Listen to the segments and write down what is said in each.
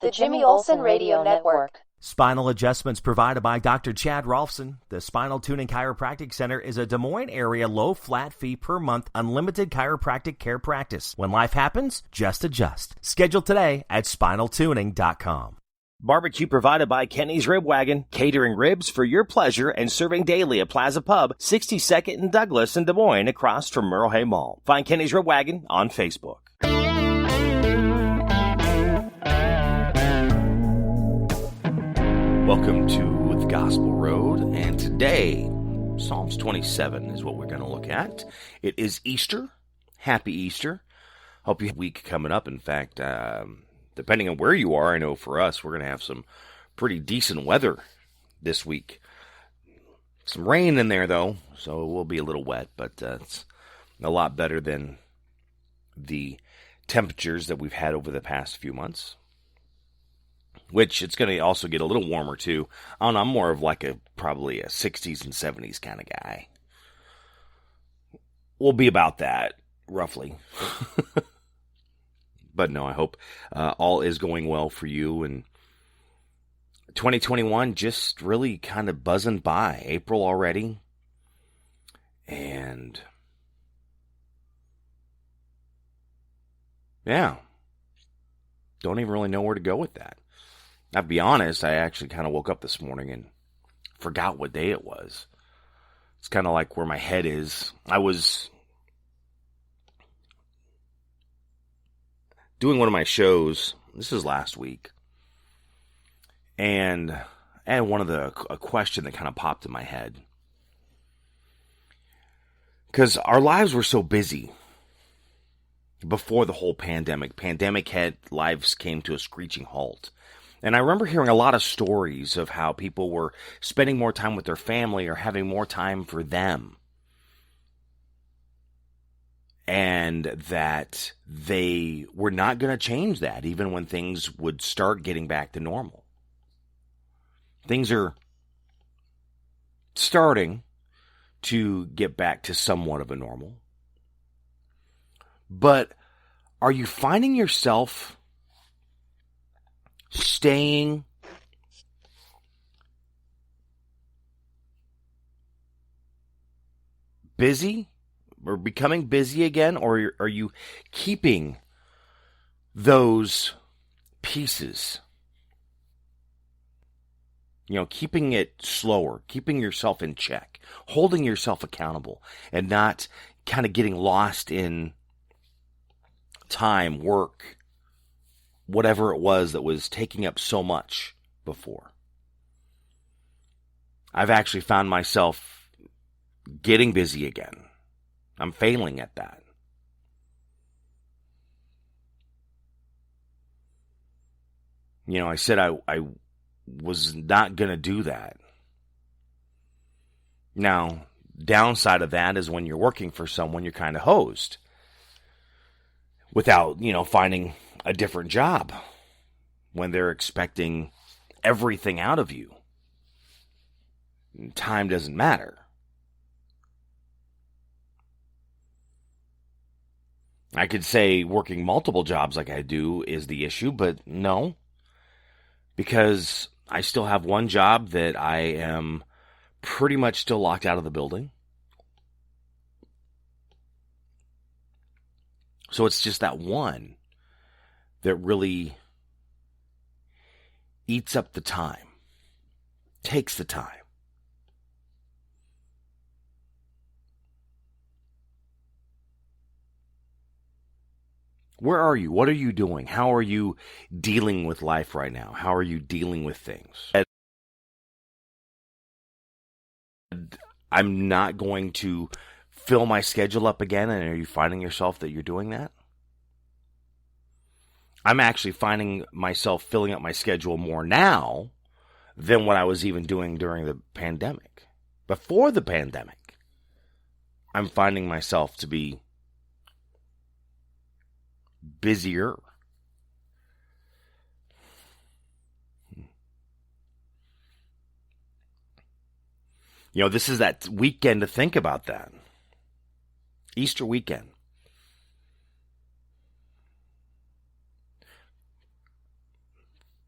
The Jimmy Olsen Radio Network. Spinal adjustments provided by Dr. Chad Rolfson. The Spinal Tuning Chiropractic Center is a Des Moines area low flat fee per month unlimited chiropractic care practice. When life happens, just adjust. Schedule today at spinaltuning.com. Barbecue provided by Kenny's Rib Wagon, catering ribs for your pleasure and serving daily at Plaza Pub, 62nd and Douglas in Des Moines across from Merle Hay Mall. Find Kenny's Rib Wagon on Facebook. Welcome to the Gospel Road, and today, Psalms 27 is what we're going to look at. It is Easter. Happy Easter. Hope you have a week coming up. In fact, depending on where you are, I know for us, we're going to have some pretty decent weather this week. Some rain in there, though, so it will be a little wet, but it's a lot better than the temperatures that we've had over the past few months. Which it's going to also get a little warmer, too. I don't know, I'm more of like probably a 60s and 70s kind of guy. We'll be about that, roughly. But no, I hope all is going well for you. And 2021 just really kind of buzzing by. April already. And yeah. Don't even really know where to go with that. I'll be honest, I actually kind of woke up this morning and forgot what day it was. It's kind of like where my head is. I was doing one of my shows, this is last week, and I had a question that kind of popped in my head. Because our lives were so busy before the whole pandemic. Pandemic hit, lives came to a screeching halt. And I remember hearing a lot of stories of how people were spending more time with their family or having more time for them. And that they were not going to change that even when things would start getting back to normal. Things are starting to get back to somewhat of a normal. But are you finding yourself staying busy or becoming busy again? Or are you keeping those pieces? You know, keeping it slower, keeping yourself in check, holding yourself accountable, and not kind of getting lost in time, work, whatever it was that was taking up so much before. I've actually found myself getting busy again. I'm failing at that. You know, I said I was not going to do that. Now, downside of that is when you're working for someone, you're kind of hosed without, finding a different job when they're expecting everything out of you. Time doesn't matter. I could say working multiple jobs like I do is the issue, but no, because I still have one job that I am pretty much still locked out of the building. So it's just that one that really eats up the time, takes the time. Where are you? What are you doing? How are you dealing with life right now? How are you dealing with things? I'm not going to fill my schedule up again, and are you finding yourself that you're doing that? I'm actually finding myself filling up my schedule more now than what I was even doing during the pandemic. Before the pandemic, I'm finding myself to be busier. This is that weekend to think about that. Easter weekend.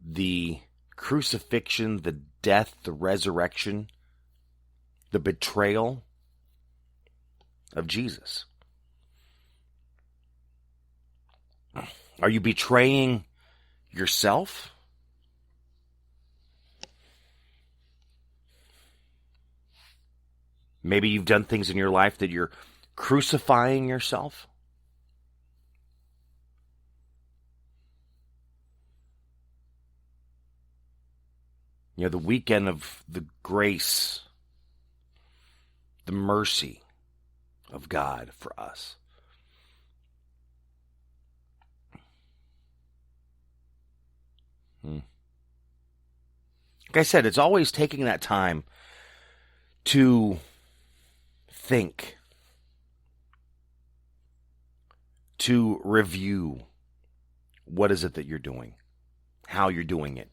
the crucifixion, the death, the resurrection, the betrayal of Jesus? Are you betraying yourself? Maybe you've done things in your life that you're crucifying yourself. You know, the weekend of the grace, the mercy of God for us. Like I said, it's always taking that time to think, to review what is it that you're doing, how you're doing it,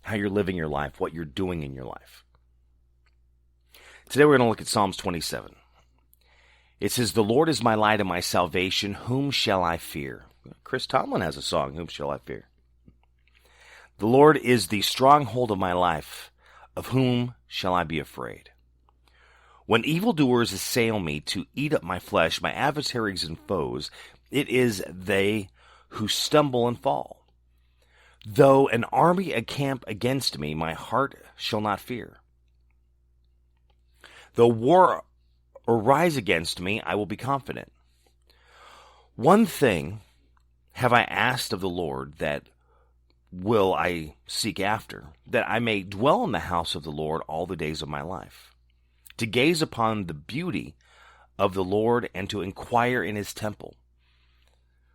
how you're living your life, what you're doing in your life. Today we're going to look at Psalms 27. It says, "The Lord is my light and my salvation. Whom shall I fear?" Chris Tomlin has a song, "Whom Shall I Fear?" "The Lord is the stronghold of my life. Of whom shall I be afraid? When evildoers assail me to eat up my flesh, my adversaries and foes, it is they who stumble and fall. Though an army encamp against me, my heart shall not fear. Though war arise against me, I will be confident. One thing have I asked of the Lord, that will I seek after, that I may dwell in the house of the Lord all the days of my life, to gaze upon the beauty of the Lord and to inquire in his temple.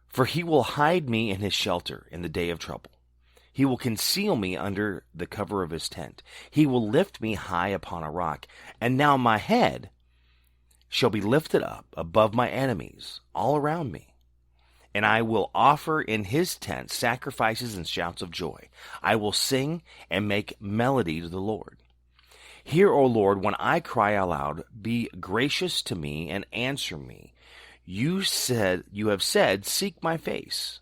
For he will hide me in his shelter in the day of trouble. He will conceal me under the cover of his tent. He will lift me high upon a rock. And now my head shall be lifted up above my enemies all around me. And I will offer in his tent sacrifices and shouts of joy. I will sing and make melody to the Lord. Hear, O Lord, when I cry aloud. Be gracious to me and answer me. You have said, seek my face.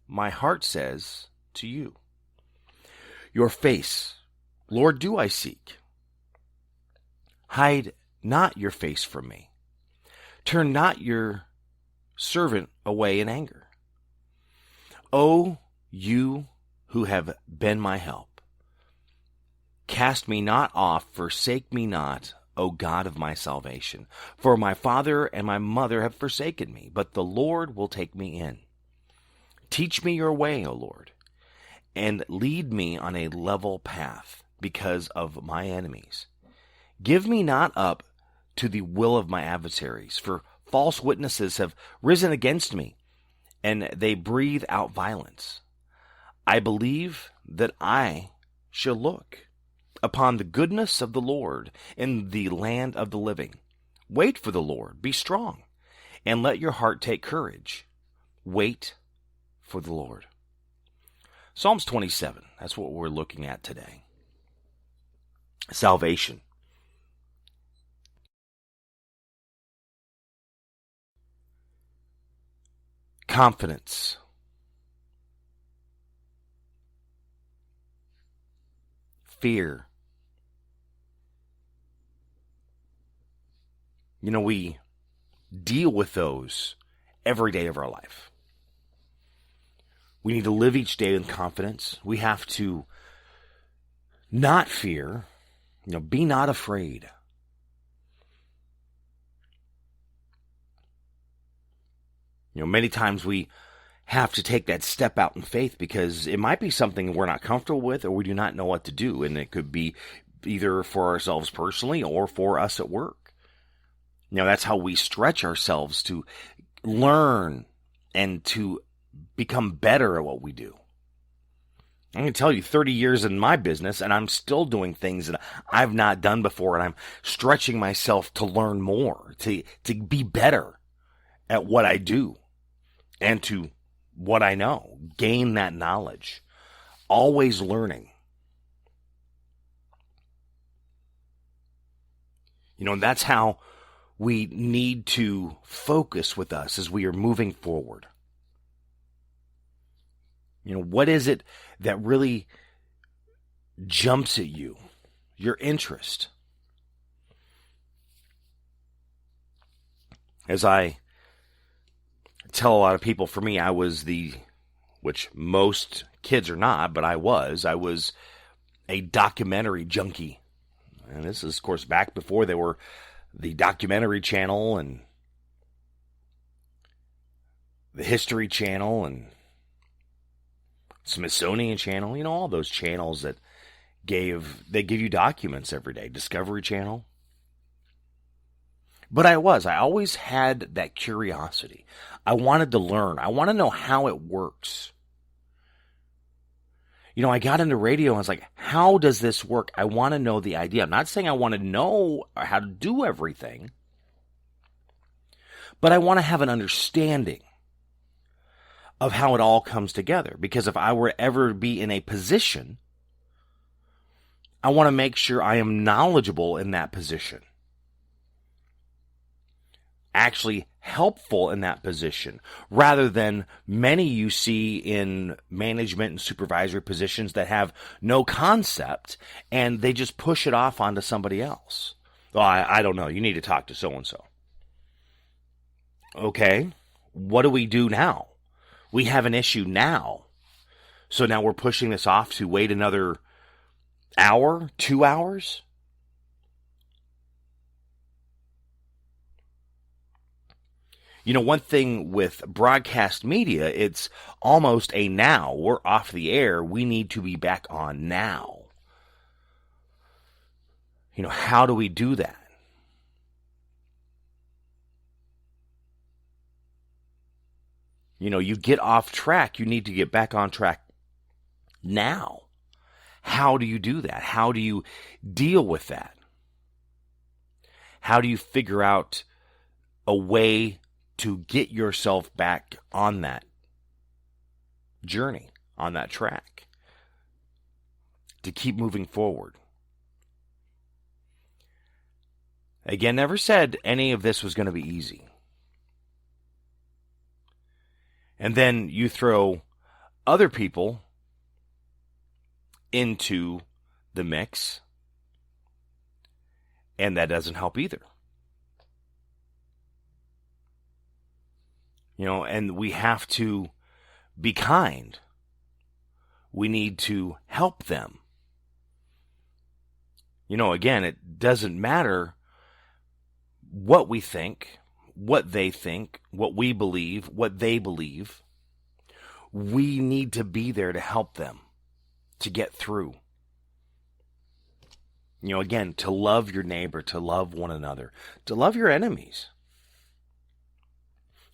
My heart says to you, your face, Lord, do I seek. Hide not your face from me. Turn not your servant away in anger. O you who have been my help, cast me not off, forsake me not, O God of my salvation. For my father and my mother have forsaken me, but the Lord will take me in. Teach me your way, O Lord, and lead me on a level path because of my enemies. Give me not up to the will of my adversaries, for false witnesses have risen against me, and they breathe out violence. I believe that I shall look upon the goodness of the Lord in the land of the living. Wait for the Lord, be strong, and let your heart take courage. Wait for the Lord." Psalms 27, that's what we're looking at today. Salvation. Confidence. Fear. You know, we deal with those every day of our life. We need to live each day in confidence. We have to not fear. Be not afraid. Many times we have to take that step out in faith because it might be something we're not comfortable with or we do not know what to do. And it could be either for ourselves personally or for us at work. That's how we stretch ourselves to learn and to become better at what we do. I'm going to tell you, 30 years in my business, and I'm still doing things that I've not done before, and I'm stretching myself to learn more, to be better at what I do and to what I know, gain that knowledge, always learning. That's how we need to focus with us as we are moving forward. What is it that really jumps at you, your interest. As I tell a lot of people, for me, I was which most kids are not, but I was a documentary junkie. And this is, of course, back before there were the Documentary Channel and the History Channel and Smithsonian Channel, all those channels that they give you documents every day. Discovery Channel. But I always had that curiosity. I wanted to learn. I want to know how it works. I got into radio and I was like, how does this work? I want to know the idea. I'm not saying I want to know how to do everything, but I want to have an understanding of how it all comes together. Because if I were to ever be in a position, I want to make sure I am knowledgeable in that position. Actually helpful in that position, rather than many you see in management and supervisory positions that have no concept and they just push it off onto somebody else. Oh, I don't know. You need to talk to so-and-so. Okay, what do we do now? We have an issue now. So now we're pushing this off to wait another hour, 2 hours? One thing with broadcast media, it's almost a now. We're off the air. We need to be back on now. How do we do that? You get off track. You need to get back on track now. How do you do that? How do you deal with that? How do you figure out a way to get yourself back on that journey, on that track, to keep moving forward? Again, never said any of this was going to be easy. And then you throw other people into the mix, and that doesn't help either. And we have to be kind. We need to help them. Again, it doesn't matter what we think, what they think, what we believe, what they believe. We need to be there to help them to get through. Again, to love your neighbor, to love one another, to love your enemies.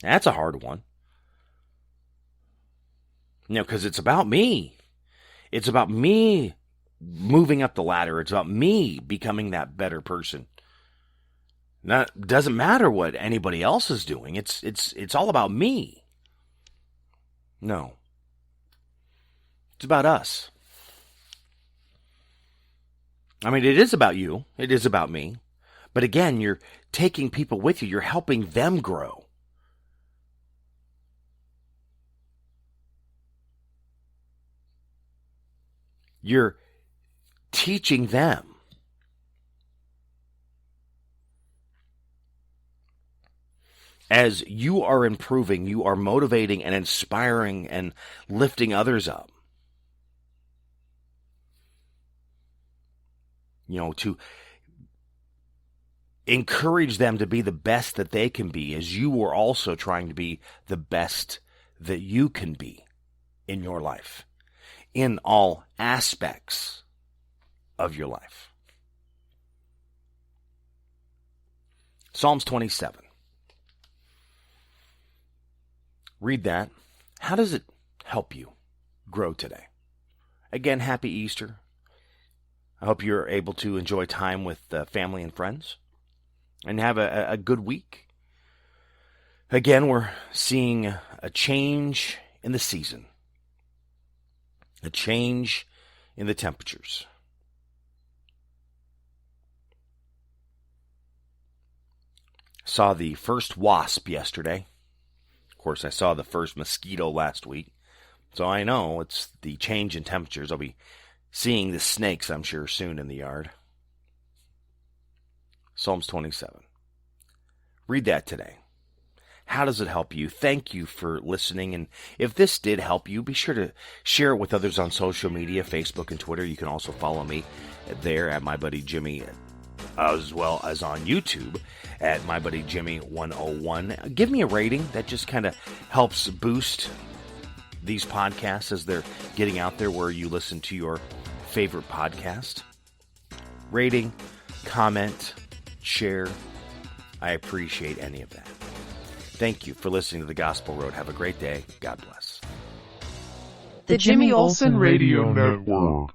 That's a hard one. Because it's about me. It's about me moving up the ladder. It's about me becoming that better person. Now, it doesn't matter what anybody else is doing. It's all about me. No. It's about us. It is about you. It is about me. But again, you're taking people with you. You're helping them grow. You're teaching them. As you are improving, you are motivating and inspiring and lifting others up. To encourage them to be the best that they can be, as you are also trying to be the best that you can be in your life, in all aspects of your life. Psalms 27. Read that. How does it help you grow today? Again, happy Easter. I hope you're able to enjoy time with family and friends and have a good week. Again, we're seeing a change in the season, a change in the temperatures. Saw the first wasp yesterday. Of course, I saw the first mosquito last week. So I know it's the change in temperatures. I'll be seeing the snakes, I'm sure, soon in the yard. Psalms 27. Read that today. How does it help you? Thank you for listening. And if this did help you, be sure to share it with others on social media, Facebook and Twitter. You can also follow me there at My Buddy Jimmy, as well as on YouTube at My Buddy Jimmy 101. Give me a rating. That just kind of helps boost these podcasts as they're getting out there where you listen to your favorite podcast. Rating, comment, share. I appreciate any of that. Thank you for listening to The Gospel Road. Have a great day. God bless. The Jimmy Olsen Radio Network.